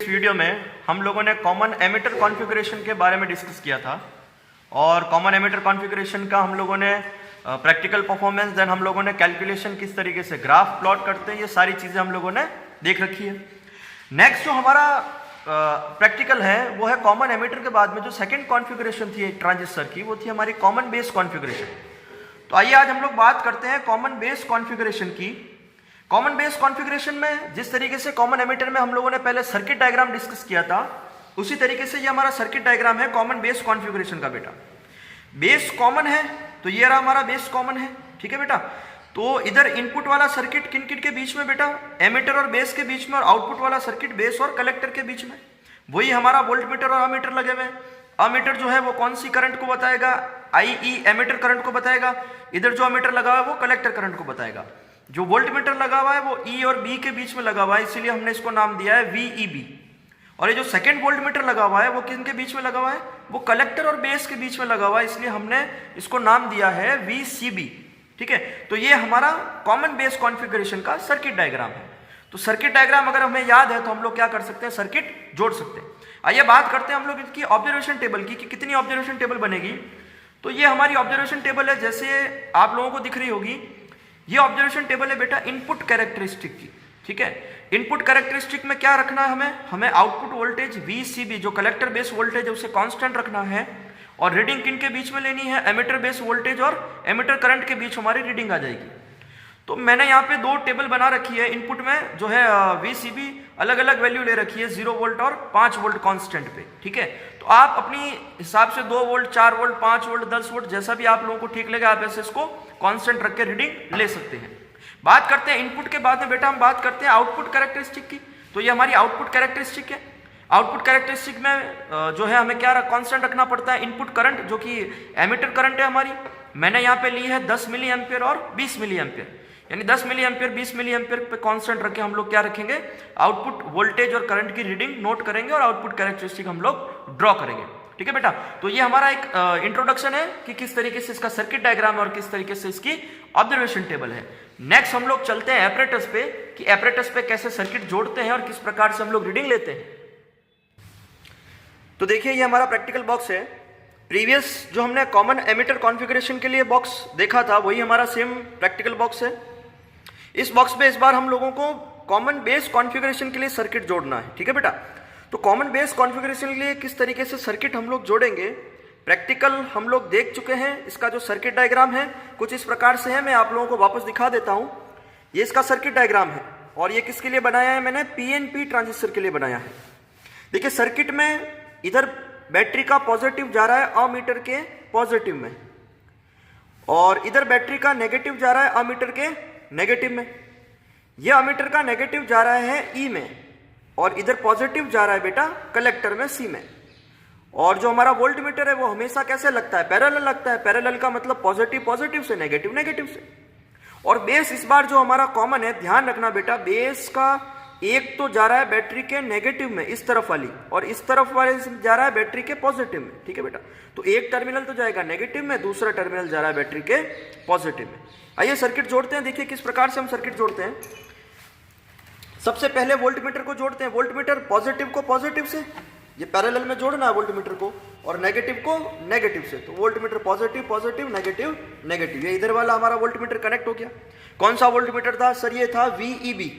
Video में हम लोगों ने कॉमन एमिटर कॉन्फ़िगरेशन के बारे में डिस्कस किया था और कॉमन एमिटर कॉन्फ़िगरेशन का हम लोगों ने प्रैक्टिकल परफॉर्मेंस, देन हम लोगों ने कैलकुलेशन किस तरीके से ग्राफ प्लॉट करते हैं, ये सारी चीज़ें हम लोगों ने देख रखी है। नेक्स्ट जो हमारा प्रैक्टिकल है वो है कॉमन एमिटर के बाद में जो सेकेंड कॉन्फ़िगरेशन थी ट्रांजिस्टर की, वो थी हमारी कॉमन बेस कॉन्फ़िगरेशन। तो आइए आज हम लोग बात करते हैं कॉमन बेस कॉन्फ़िगरेशन की। कॉमन बेस कॉन्फ़िगरेशन में जिस तरीके से कॉमन एमिटर में हम लोगों ने पहले सर्किट डायग्राम डिस्कस किया था, उसी तरीके से ये हमारा सर्किट डायग्राम है कॉमन बेस कॉन्फ़िगरेशन का। बेटा बेस कॉमन है तो ये रहा हमारा बेस कॉमन है, ठीक है बेटा। तो इधर इनपुट वाला सर्किट किन किन के बीच में बेटा, एमिटर और बेस के बीच में, और आउटपुट वाला सर्किट बेस और कलेक्टर के बीच में। वही हमारा वोल्ट मीटर और अमीटर लगे हुए हैं। अमीटर जो है वो कौन सी करंट को बताएगा, आई एमिटर करंट को बताएगा। इधर जो अमीटर लगा हुआ है वो कलेक्टर करंट को बताएगा। जो वोल्ट मीटर लगा हुआ है वो ई और बी के बीच में लगा हुआ है, इसीलिए हमने इसको नाम दिया है VEB। और ये जो सेकंड वोल्ट मीटर लगा हुआ है वो किन के बीच में लगा हुआ है, वो कलेक्टर और बेस के बीच में लगा हुआ है, इसलिए हमने इसको नाम दिया है VCB, ठीक है। तो ये हमारा कॉमन बेस कॉन्फ़िगरेशन का सर्किट डायग्राम है। तो सर्किट डायग्राम अगर हमें याद है तो हम लोग क्या कर सकते हैं, सर्किट जोड़ सकते हैं। आइए बात करते हैं हम लोग इसकी ऑब्जर्वेशन टेबल की, कि कितनी ऑब्जर्वेशन टेबल बनेगी। तो ये हमारी ऑब्जर्वेशन टेबल है, जैसे आप लोगों को दिख रही होगी। ये ऑब्जर्वेशन टेबल है बेटा इनपुट कैरेक्टरिस्टिक की, ठीक है। इनपुट कैरेक्टरिस्टिक में क्या रखना है हमें आउटपुट वोल्टेज VCB जो कलेक्टर बेस वोल्टेज है उसे कांस्टेंट रखना है, और रीडिंग किन के बीच में लेनी है, एमिटर बेस वोल्टेज और एमिटर करंट के बीच हमारी रीडिंग आ जाएगी। तो मैंने यहाँ पे दो टेबल बना रखी है। इनपुट में जो है VCB अलग अलग वैल्यू ले रखी है, 0 वोल्ट और 5 वोल्ट कांस्टेंट पे, ठीक है। तो आप अपनी हिसाब से 2 वोल्ट, 4 वोल्ट, 5 वोल्ट, 10 वोल्ट, जैसा भी आप लोगों को ठीक लगे आप ऐसे इसको कांस्टेंट रख के रीडिंग ले सकते हैं। बात करते हैं इनपुट के बाद में बेटा हम बात करते हैं आउटपुट कैरेक्टरिस्टिक की। तो ये हमारी आउटपुट कैरेक्टरिस्टिक है। आउटपुट कैरेक्टरिस्टिक में जो है हमें क्या कांस्टेंट रखना पड़ता है, इनपुट करंट जो कि एमिटर करंट है हमारी, मैंने यहाँ पे ली है 10 मिली एम्पियर और 20 मिली एम्पियर, यानी 10 मिली एम्पियर 20 मिली एम्पियर पे कांस्टेंट रख के हम लोग क्या रखेंगे, आउटपुट वोल्टेज और करंट की रीडिंग नोट करेंगे और आउटपुट कैरेक्टरिस्टिक हम लोग ड्रॉ करेंगे, ठीक है बेटा। तो ये हमारा एक इंट्रोडक्शन है कि किस तरीके से इसका सर्किट डायग्राम है और किस तरीके से इसकी ऑब्जर्वेशन टेबल है। नेक्स्ट हम लोग चलते हैं एपरेटस पे, कि एपरेटस पे कैसे सर्किट जोड़ते हैं और किस प्रकार से हम लोग रीडिंग लेते हैं। तो देखिए ये हमारा प्रैक्टिकल बॉक्स है। प्रीवियस जो हमने कॉमन एमिटर कॉन्फ़िगरेशन के लिए बॉक्स देखा था वही हमारा सेम प्रैक्टिकल बॉक्स है। इस बॉक्स में इस बार हम लोगों को कॉमन बेस कॉन्फ़िगरेशन के लिए सर्किट जोड़ना है, ठीक है बेटा। तो कॉमन बेस कॉन्फ़िगरेशन के लिए किस तरीके से सर्किट हम लोग जोड़ेंगे, प्रैक्टिकल हम लोग देख चुके हैं। इसका जो सर्किट डायग्राम है कुछ इस प्रकार से है, मैं आप लोगों को वापस दिखा देता हूं। ये इसका सर्किट डायग्राम है और ये किसके लिए बनाया है, मैंने PNP ट्रांजिस्टर के लिए बनाया है। देखिए सर्किट में इधर बैटरी का पॉजिटिव जा रहा है अमीटर के पॉजिटिव में, और इधर बैटरी का नेगेटिव जा रहा है अमीटर के नेगेटिव में। यह अमीटर का नेगेटिव जा रहा है E में, और इधर पॉजिटिव जा रहा है बेटा कलेक्टर में C में। और जो हमारा वोल्ट मीटर है वो हमेशा कैसे लगता है, पैरेलल लगता है। पैरेलल का मतलब पॉजिटिव पॉजिटिव से, नेगेटिव नेगेटिव से। और बेस इस बार जो हमारा कॉमन है, ध्यान रखना बेटा, बेस का एक तो जा रहा है बैटरी के नेगेटिव में इस तरफ वाली, और इस तरफ वाले से जा रहा है बैटरी के पॉजिटिव में, ठीक है बेटा। तो एक टर्मिनल तो जाएगा नेगेटिव में, दूसरा टर्मिनल जा रहा है बैटरी के पॉजिटिव में। आइए सर्किट जोड़ते हैं। देखिए किस प्रकार से हम सर्किट जोड़ते हैं। सबसे पहले वोल्ट मीटर को जोड़ते हैं। वोल्ट मीटर पॉजिटिव को पॉजिटिव से, ये पैरेलल में जोड़ना है वोल्ट मीटर को, और नेगेटिव को नेगेटिव से। तो volt meter positive positive negative negative, ये इधर वाला हमारा वोल्ट मीटर कनेक्ट हो गया। कौन सा वोल्ट मीटर था सर, ये था VEB।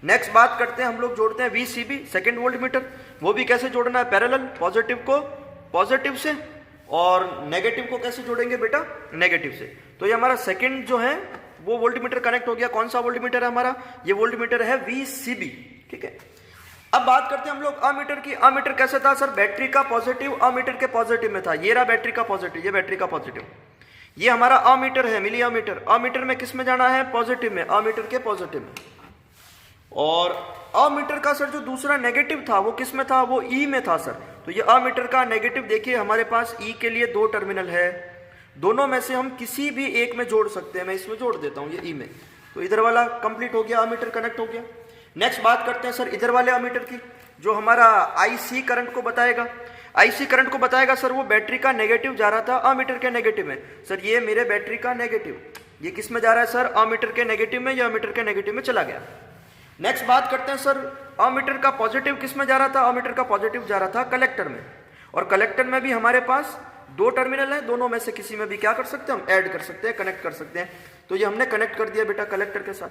नेक्स्ट बात करते हैं हम लोग जोड़ते हैं VCB सेकेंड वोल्ट मीटर। वो भी कैसे जोड़ना है, पैरेलल, पॉजिटिव को पॉजिटिव से, और नेगेटिव को कैसे जोड़ेंगे बेटा, नेगेटिव से। तो ये हमारा सेकेंड जो है वो वोल्ट मीटर कनेक्ट हो गया। कौन सा वोल्ट मीटर है हमारा, ये वोल्ट मीटर है VCB, ठीक है। अब बात करते हैं हम लोग अमीटर की। अमीटर कैसे था सर, बैटरी का पॉजिटिव अमीटर के पॉजिटिव में था। ये रहा बैटरी का पॉजिटिव, ये बैटरी का पॉजिटिव। ये हमारा अमीटर है, मिली अमीटर। अमीटर में किस में जाना है, पॉजिटिव में, अमीटर के पॉजिटिव में। और अमीटर का सर जो दूसरा नेगेटिव था वो किस में था, वो E में था सर। तो ये अमीटर का नेगेटिव देखिए हमारे पास E के लिए 2 टर्मिनल है, दोनों में से हम किसी भी एक में जोड़ सकते हैं। मैं इसमें जोड़ देता हूँ, ये E में। तो इधर वाला कंप्लीट हो गया, अमीटर कनेक्ट हो गया। नेक्स्ट बात करते हैं सर इधर वाले अमीटर की, जो हमारा IC करंट को बताएगा। IC करंट को बताएगा सर, वो बैटरी का नेगेटिव जा रहा था अमीटर के नेगेटिव में। सर ये मेरे बैटरी का नेगेटिव, ये किस में जा रहा है सर, अमीटर के नेगेटिव में, या अमीटर के नेगेटिव में चला गया। नेक्स्ट बात करते हैं सर, अमीटर का पॉजिटिव किस में जा रहा था? अमीटर का पॉजिटिव जा रहा था कलेक्टर में, और कलेक्टर में भी हमारे पास दो टर्मिनल है, दोनों में से किसी में भी क्या कर सकते हैं हम? ऐड कर सकते हैं, कनेक्ट कर सकते हैं। तो ये हमने कनेक्ट कर दिया बेटा कलेक्टर के साथ।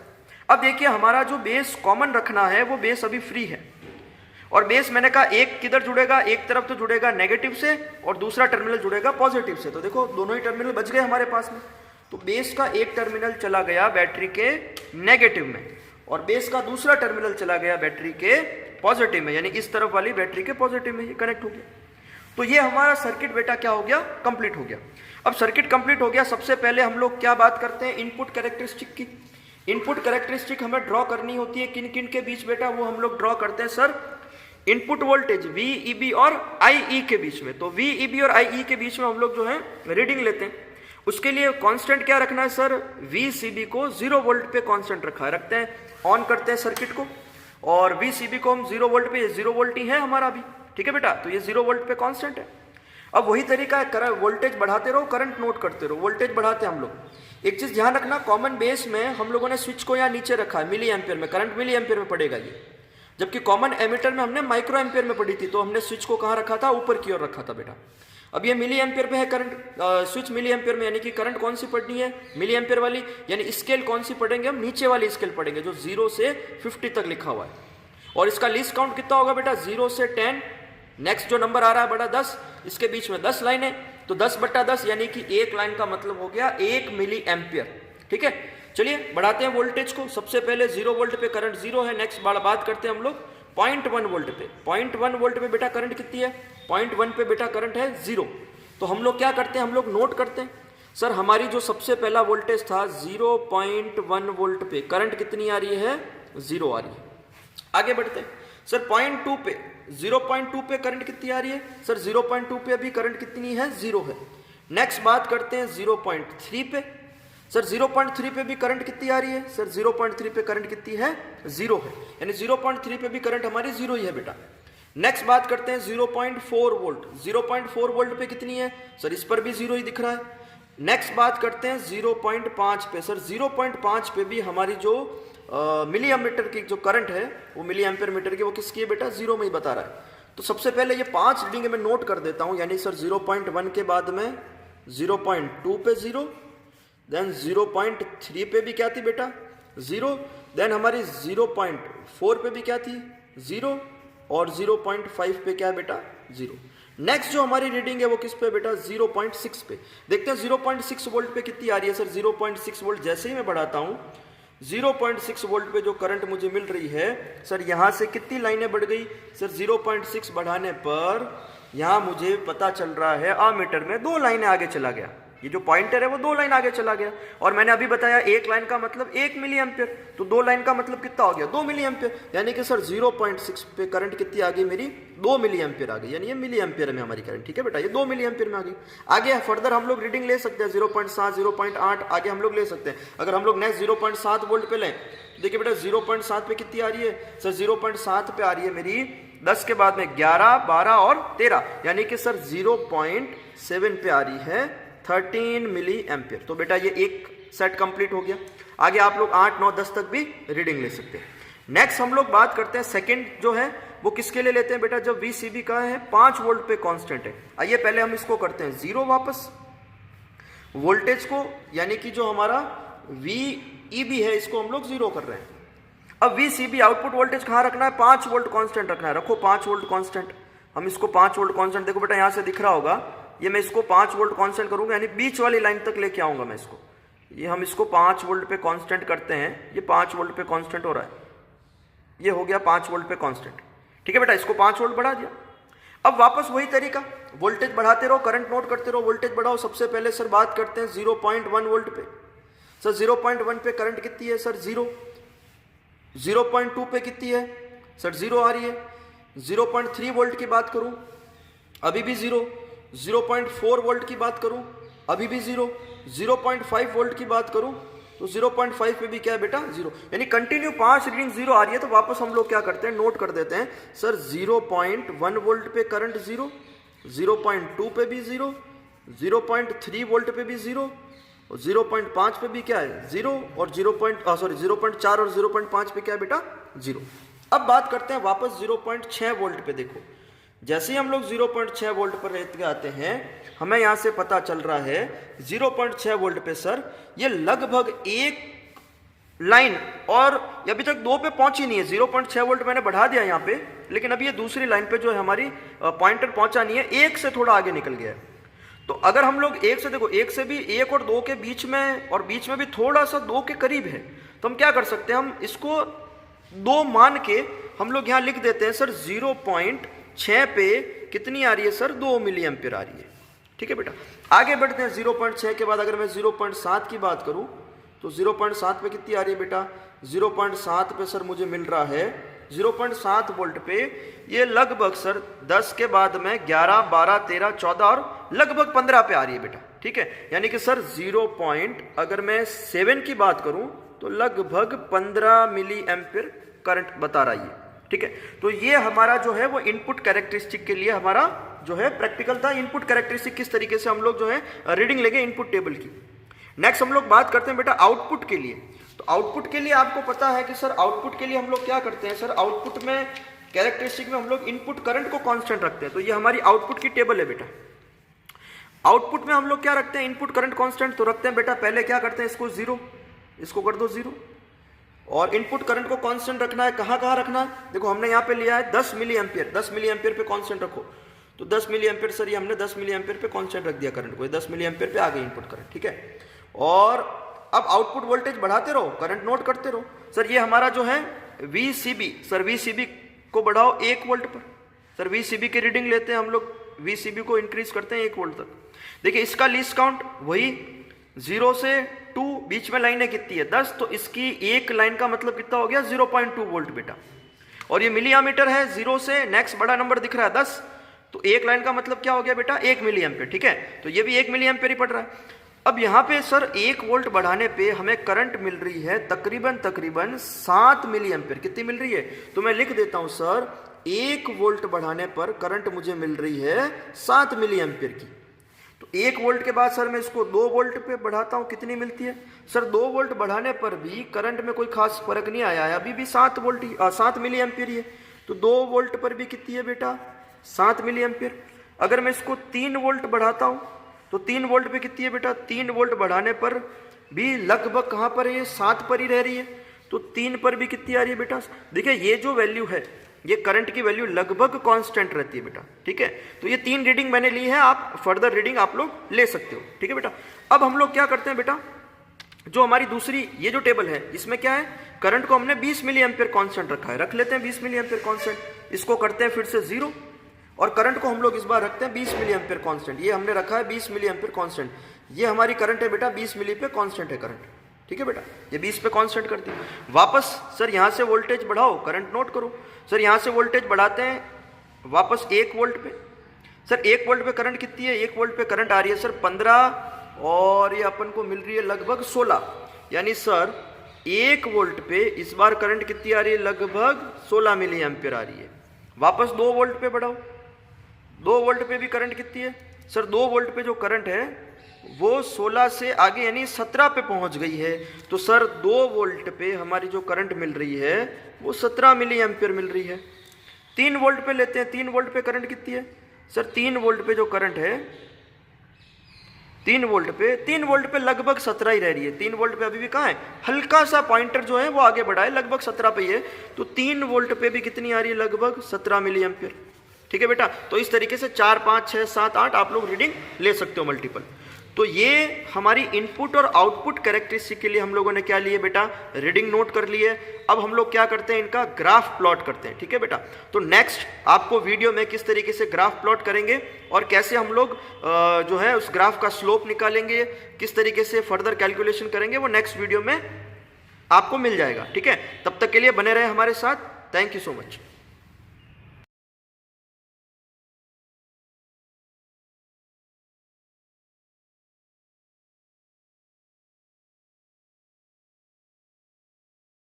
अब देखिए हमारा जो बेस कॉमन रखना है वो बेस अभी फ्री है, और बेस मैंने कहा एक किधर जुड़ेगा? एक तरफ तो जुड़ेगा नेगेटिव से और दूसरा टर्मिनल जुड़ेगा पॉजिटिव से। तो देखो दोनों ही टर्मिनल बच गए हमारे पास में। तो बेस का एक टर्मिनल चला गया बैटरी के नेगेटिव में, और बेस का दूसरा टर्मिनल चला गया बैटरी के पॉजिटिव में, यानी इस तरफ वाली बैटरी के पॉजिटिव में, ये कनेक्ट हो गया। तो ये हमारा सर्किट बेटा क्या हो गया? कंप्लीट हो गया। अब सर्किट कंप्लीट हो गया, सबसे पहले हम लोग क्या बात करते हैं? इनपुट कैरेक्टरिस्टिक की। इनपुट कैरेक्टरिस्टिक हमें ड्रॉ करनी होती है किन किन के बीच बेटा? वो हम लोग ड्रॉ करते हैं सर इनपुट वोल्टेज VEB और IE के बीच में। तो VEB और IE के बीच में हम लोग जो है रीडिंग लेते हैं। उसके लिए कांस्टेंट क्या रखना है सर? VCB को 0 वोल्ट पे कांस्टेंट रखते हैं। ऑन करते हैं सर्किट को, और VCB को हम 0 वोल्ट पे, 0 वोल्ट ही है हमारा अभी, ठीक है बेटा? तो ये 0 वोल्ट पे कांस्टेंट है। अब वही तरीका है, वोल्टेज बढ़ाते रहो, करंट नोट करते रहो, वोल्टेज बढ़ाते हैं हम लोग। एक चीज ध्यान रखना, कॉमन बेस में हम लोगों ने स्विच को यहाँ नीचे रखा है मिली एम्पियर में, करंट मिली एम्पियर में पड़ेगा ये, जबकि कॉमन एमीटर में हमने माइक्रो एम्पियर में पड़ी थी। तो हमने स्विच को कहाँ रखा था? ऊपर की ओर रखा था बेटा। अब ये मिली एम्पियर पे है करंट, स्विच मिली एम्पियर में, यानी कि करंट कौन सी पढ़नी है? मिली एम्पियर वाली। यानी स्केल कौन सी पढ़ेंगे हम? नीचे वाली स्केल पढ़ेंगे जो 0 से 50 तक लिखा हुआ है। और इसका लीस्ट काउंट कितना होगा बेटा? 0 से 10, नेक्स्ट जो नंबर आ रहा है बड़ा 10, इसके बीच में 10 लाइन है, तो 10/10 यानी कि एक लाइन का मतलब हो गया 1 मिली एम्पियर, ठीक है? चलिए बढ़ाते हैं वोल्टेज को। सबसे पहले 0 वोल्ट पे करंट 0 है। नेक्स्ट बात करते हैं हम लोग 0.1 वोल्ट पे। 0.1 वोल्ट पे बेटा करंट कितनी है? 0.1 पे बेटा करंट है 0। तो हम लोग क्या करते हैं? हम लोग नोट करते हैं सर हमारी जो सबसे पहला वोल्टेज था 0.1 वोल्ट पे करंट कितनी आ रही है? 0 आ रही है। आगे बढ़ते हैं सर 0.2 पे, 0.2 पे करंट कितनी आ रही है? सर 0.2 पे अभी करंट कितनी है? 0 है। नेक्स्ट बात करते हैं 0.3 पे। सर 0.3 पे भी करंट कितनी आ रही है? सर 0.3 पे करंट कितनी है? 0 है, यानी 0.3 पे भी करंट हमारी 0 ही है बेटा। नेक्स्ट बात करते हैं 0.4 वोल्ट। 0.4 वोल्ट पे कितनी है? सर इस पर भी 0 ही दिख रहा है। नेक्स्ट बात करते हैं 0.5 पे। सर 0.5 पे भी हमारी जो मिली एमीटर की जो करंट है वो मिली एम्पियर मीटर की वो किसकी है बेटा? 0 में ही बता रहा है। तो सबसे पहले ये 5 रीडिंग में नोट कर देता हूं, यानी सर 0.1 के बाद में 0.2 पे 0, देन 0.3 पे भी क्या थी बेटा? 0, देन हमारी 0.4 पे भी क्या थी? 0, और 0.5 पे क्या है बेटा? 0। नेक्स्ट जो हमारी रीडिंग है वो किस पे बेटा? 0.6 पे। देखते हैं 0.6 वोल्ट पे कितनी आ रही है। सर 0.6 वोल्ट जैसे ही मैं बढ़ाता हूं 0.6 वोल्ट पे जो करंट मुझे मिल रही है, सर यहां से कितनी लाइनें बढ़ गई? सर 0.6 बढ़ाने पर यहां मुझे पता चल रहा है अमीटर में 2 लाइनें आगे चला गया। ये जो पॉइंटर है वो 2 लाइन आगे चला गया, और मैंने अभी बताया 1 लाइन का मतलब 1 मिली एम्पियर, तो 2 लाइन का मतलब कितना हो गया? 2 मिली एम्पियर। यानी कि सर 0.6 पे करंट कितनी आ गई मेरी? 2 मिली एम्पियर आ गई, यानी ये मिली एम्पियर में हमारी करंट, ठीक है बेटा? ये 2 मिली एम्पियर में आ गई। आगे फर्दर हम लोग रीडिंग ले सकते हैं 0.7, 0.8 आगे हम लोग ले सकते हैं। अगर हम लोग नेक्स्ट 0.7 वोल्ट पे लें, देखिए बेटा 0.7 पे कितनी आ रही है? सर 0.7 पे आ रही है मेरी 10 के बाद में 11, 12 और 13, यानी कि सर 0.7 पे आ रही है 13 मिली एम्पियर। तो बेटा ये एक सेट कंप्लीट हो गया। आगे आप लोग 8, 9, 10 तक भी रीडिंग ले सकते हैं। नेक्स्ट हम लोग बात करते हैं सेकंड जो है वो किसके लिए लेते हैं बेटा? जब VCB का है 5 वोल्ट पे कांस्टेंट है। आइए पहले हम इसको करते हैं 0 वापस, वोल्टेज को यानी कि जो हमारा VEB है इसको हम लोग 0 कर रहे हैं। अब VCB आउटपुट वोल्टेज कहाँ रखना है? 5 वोल्ट कांस्टेंट रखना है। रखो 5 वोल्ट कांस्टेंट। हम इसको 5 वोल्ट कांस्टेंट, देखो बेटा यहाँ से दिख रहा होगा, ये मैं इसको 5 वोल्ट कांस्टेंट करूंगा, यानी बीच वाली लाइन तक लेके आऊंगा मैं इसको। ये हम इसको 5 वोल्ट पे कांस्टेंट करते हैं, ये 5 वोल्ट पे कांस्टेंट हो रहा है, ये हो गया 5 वोल्ट पे कांस्टेंट, ठीक है बेटा? इसको 5 वोल्ट बढ़ा दिया। अब वापस वही तरीका, वोल्टेज बढ़ाते रहो, करंट नोट करते रहो, वोल्टेज बढ़ाओ। सबसे पहले सर बात करते हैं 0.1 वोल्ट पे। सर 0.1 पे करंट कितनी है? सर 0। 0.2 पे कितनी है? सर 0 आ रही है। 0.3 वोल्ट की बात करूं, अभी भी 0। 0.4 वोल्ट की बात करूं, अभी भी 0। 0.5 वोल्ट की बात करूं तो 0.5 पे भी क्या है बेटा? 0। यानी कंटिन्यू 5 रीडिंग 0 आ रही है। तो वापस हम लोग क्या करते हैं? नोट कर देते हैं सर 0.1 वोल्ट पे करंट 0, 0.2 पे भी 0, 0.3 वोल्ट पे भी 0, और 0.5 पे भी क्या है 0 और 0.4 और 0.5 पे क्या है बेटा 0। अब बात करते हैं वापस 0.6 वोल्ट पे। देखो जैसे ही हम लोग 0.6 वोल्ट पर रहते आते हैं, हमें यहाँ से पता चल रहा है 0.6 वोल्ट पे सर ये लगभग एक लाइन, और ये अभी तक 2 पे पहुंची नहीं है। 0.6 वोल्ट मैंने बढ़ा दिया यहाँ पे, लेकिन अभी ये दूसरी लाइन पे जो है हमारी पॉइंटर पहुंचा नहीं है, 1 से थोड़ा आगे निकल गया है। तो अगर हम लोग 1 से, देखो 1 से भी 1 और 2 के बीच में, और बीच में भी थोड़ा सा 2 के करीब है, तो हम क्या कर सकते हैं, हम इसको 2 मान के हम लोग यहाँ लिख देते हैं सर 0.6 पे कितनी आ रही है सर 2 मिली एम्पियर आ रही है। ठीक है बेटा, आगे बढ़ते हैं। 0.6 के बाद अगर मैं 0.7 की बात करूं तो 0.7 पे कितनी आ रही है बेटा, 0.7 पे सर मुझे मिल रहा है 0.7 वोल्ट पे ये लगभग सर 10 के बाद में 11, 12, 13, 14 और लगभग 15 पे आ रही है बेटा। ठीक है, यानी कि सर अगर मैं 7 की बात करूं तो लगभग 15 मिली एम्पियर करंट बता रही है। ठीक है, तो ये हमारा जो है वो इनपुट कैरेक्टरिस्टिक के लिए हमारा जो है प्रैक्टिकल था। इनपुट कैरेक्टरिस्टिक किस तरीके से हम लोग जो है रीडिंग लेंगे इनपुट टेबल की। नेक्स्ट हम लोग बात करते हैं बेटा आउटपुट के लिए। तो आउटपुट के लिए आपको पता है कि सर आउटपुट के लिए हम लोग क्या करते हैं सर, आउटपुट में कैरेक्टरिस्टिक में हम लोग इनपुट करंट को कांस्टेंट रखते हैं। तो ये हमारी आउटपुट की टेबल है बेटा। आउटपुट में हम लोग क्या रखते हैं, इनपुट करंट कांस्टेंट तो रखते हैं बेटा। पहले क्या करते हैं, इसको 0, इसको कर दो 0, और इनपुट करंट को कांस्टेंट रखना है। कहां कहां रखना है, देखो हमने यहां पे लिया है 10 मिली एम्पियर, 10 मिली एम्पियर पे कांस्टेंट रखो। तो 10 मिली एम्पियर सर ये हमने 10 मिली एम्पियर पे कांस्टेंट रख दिया करंट को, ये 10 मिली एम्पियर पे आ गई इनपुट करंट। ठीक है, और अब आउटपुट वोल्टेज बढ़ाते रहो, करंट नोट करते रहो। सर ये हमारा जो है VCB, सर VCB को बढ़ाओ 1 वोल्ट पर। सर VCB की रीडिंग लेते हैं हम लोग, VCB को इंक्रीज करते हैं 1 वोल्ट तक। देखिए इसका लीस्ट काउंट वही 0 से 2, बीच में लाइनें कितनी है 10, तो इसकी एक लाइन का मतलब कितना हो गया 0.2 वोल्ट बेटा। और ये मिली एमीटर है, 0 से नेक्स्ट बड़ा नंबर दिख रहा है 10, तो एक लाइन का मतलब क्या हो गया बेटा 1 मिली एम्पियर। ठीक है, तो ये भी 1 मिली एम्पियर ही पड़ रहा है। अब यहाँ पे सर 1 वोल्ट बढ़ाने पे हमें करंट मिल रही है तकरीबन 7 मिली एम्पियर। कितनी मिल रही है, तो मैं लिख देता हूं सर 1 वोल्ट बढ़ाने पर करंट मुझे मिल रही है 7 मिली एम्पियर की। तो 1 वोल्ट के बाद सर मैं इसको 2 वोल्ट पे बढ़ाता हूं, कितनी मिलती है सर 2 वोल्ट बढ़ाने पर भी करंट में कोई खास फर्क नहीं आया है, अभी भी 7 मिली एम्पियर ही है। तो 2 वोल्ट पर भी कितनी है बेटा 7 मिली एम्पियर। अगर मैं इसको 3 वोल्ट बढ़ाता हूं तो 3 वोल्ट पे कितनी है बेटा, 3 वोल्ट बढ़ाने पर भी लगभग कहां पर है 7 पर ही रह रही है। तो 3 पर भी कितनी आ रही है बेटा, देखिए ये जो वैल्यू है ये करंट की वैल्यू लगभग कांस्टेंट रहती है बेटा। ठीक है, तो ये 3 रीडिंग मैंने ली है, आप फर्दर रीडिंग आप लोग ले सकते हो। ठीक है बेटा, अब हम लोग क्या करते हैं बेटा, जो हमारी दूसरी ये जो टेबल है इसमें क्या है, करंट को हमने 20 मिली एम्पियर कांस्टेंट रखा है, रख लेते हैं 20 मिली एम्पियर कांस्टेंट। इसको करते हैं फिर से 0, और करंट को हम लोग इस बार रखते हैं 20 मिली एम्पियर कांस्टेंट। ये हमने रखा है 20 मिली एम्पियर कांस्टेंट, ये हमारी करंट है बेटा 20 मिली पे कांस्टेंट है करंट। ठीक है बेटा, ये 20 पे कांस्टेंट कर दी। वापस सर यहाँ से वोल्टेज बढ़ाओ, करंट नोट करो। सर यहाँ से वोल्टेज बढ़ाते हैं वापस 1 वोल्ट पे। सर 1 वोल्ट पे करंट कितनी है, 1 वोल्ट पे करंट आ रही है सर 15, और ये अपन को मिल रही है लगभग 16। यानी सर 1 वोल्ट पे इस बार करंट कितनी आ रही है, लगभग 16 मिली एम्पियर आ रही है। वापस 2 वोल्ट पे बढ़ाओ, 2 वोल्ट पे भी करंट कितनी है सर, 2 वोल्ट पे जो करंट है वो 16 से आगे यानी 17 पे पहुंच गई है। तो सर 2 वोल्ट पे हमारी जो करंट मिल रही है वो 17 मिली एम्पियर मिल रही है। 3 वोल्ट पे लेते हैं, 3 वोल्ट पे करंट कितनी है सर, 3 वोल्ट पे जो करंट है 3 वोल्ट पे लगभग 17 ही रह रही है। 3 वोल्ट पे अभी भी कहाँ है, हल्का सा पॉइंटर जो है वो आगे बढ़ा है, लगभग 17 पे ही है। तो 3 वोल्ट पे भी कितनी आ रही है, लगभग 17 मिली एम्पियर। ठीक है बेटा, तो इस तरीके से 4, 5, 6, 7, 8 आप लोग रीडिंग ले सकते हो मल्टीपल। तो ये हमारी इनपुट और आउटपुट कैरेक्टरिस्टिक के लिए हम लोगों ने क्या लिए बेटा, रीडिंग नोट कर ली है। अब हम लोग क्या करते हैं, इनका ग्राफ प्लॉट करते हैं। ठीक है बेटा, तो नेक्स्ट आपको वीडियो में किस तरीके से ग्राफ प्लॉट करेंगे और कैसे हम लोग जो है उस ग्राफ का स्लोप निकालेंगे, किस तरीके से फर्दर कैलकुलेशन करेंगे, वो नेक्स्ट वीडियो में आपको मिल जाएगा। ठीक है, तब तक के लिए बने रहे हमारे साथ। Thank you so much.